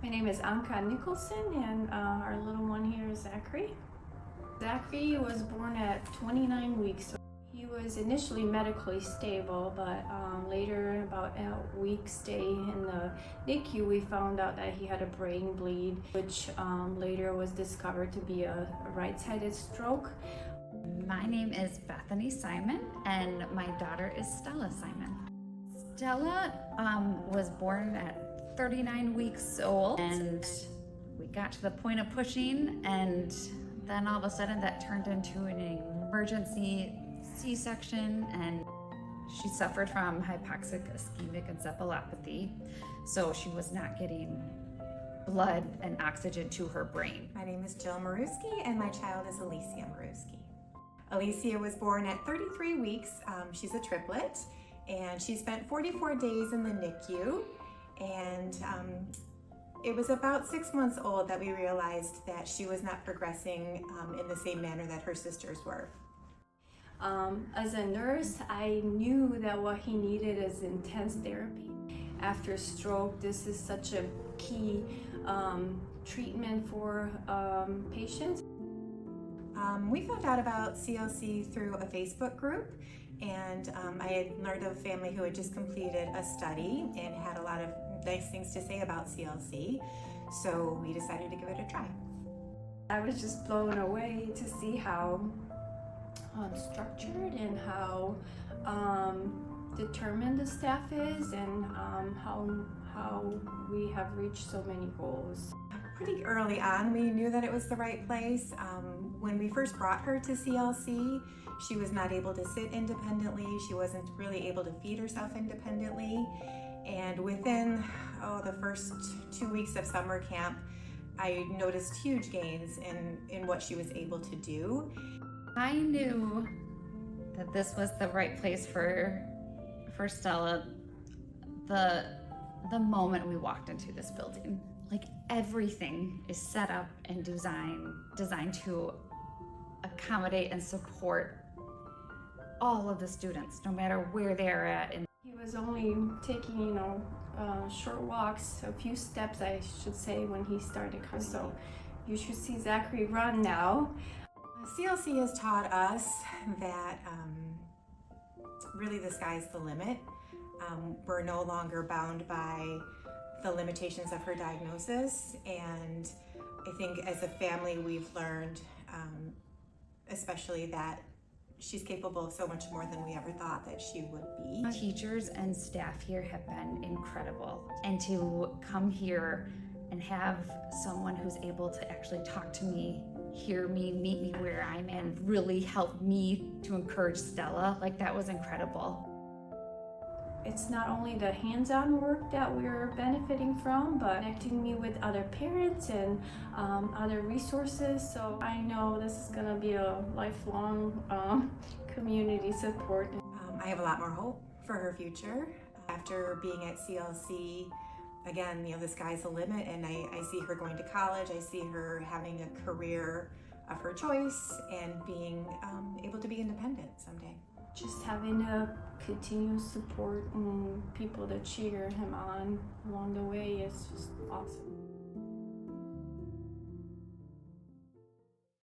My name is Anka Nicholson, and our little one here is Zachary. Zachary was born at 29 weeks. He was initially medically stable, but later, about a week stay in the NICU, we found out that he had a brain bleed, which later was discovered to be a right-sided stroke. My name is Bethany Simon, and my daughter is Stella Simon. Stella was born at 39 weeks old, and we got to the point of pushing, and then all of a sudden that turned into an emergency C-section, and she suffered from hypoxic ischemic encephalopathy, so she was not getting blood and oxygen to her brain. My name is Jill Maruski, and my child is Alicia Maruski. Alicia was born at 33 weeks. She's a triplet, and she spent 44 days in the NICU, and it was about 6 months old that we realized that she was not progressing in the same manner that her sisters were. As a nurse, I knew that what he needed is intense therapy. After stroke, this is such a key treatment for patients. We found out about CLC through a Facebook group, and I had learned of a family who had just completed a study and had a lot of nice things to say about CLC, so we decided to give it a try. I was just blown away to see how structured and how determined the staff is, and how we have reached so many goals. Pretty early on, we knew that it was the right place. When we first brought her to CLC, she was not able to sit independently. She wasn't really able to feed herself independently. And within the first 2 weeks of summer camp, I noticed huge gains in what she was able to do. I knew that this was the right place for Stella the moment we walked into this building. Like, everything is set up and designed to accommodate and support all of the students, no matter where they're at. And He was only taking, short walks, a few steps, I should say, when he started coming. So you should see Zachary run now. CLC has taught us that really the sky's the limit. We're no longer bound by the limitations of her diagnosis, and I think as a family we've learned especially that she's capable of so much more than we ever thought that she would be. Teachers and staff here have been incredible, and to come here and have someone who's able to actually talk to me, hear me, meet me where I'm at, and really help me to encourage Stella, like, that was incredible. It's not only the hands-on work that we're benefiting from, but connecting me with other parents and other resources. So I know this is going to be a lifelong community support. I have a lot more hope for her future. After being at CLC, again, the sky's the limit, and I see her going to college. I see her having a career of her choice and being able to be independent someday. Just having a continuous support and people to cheer him on along the way is just awesome.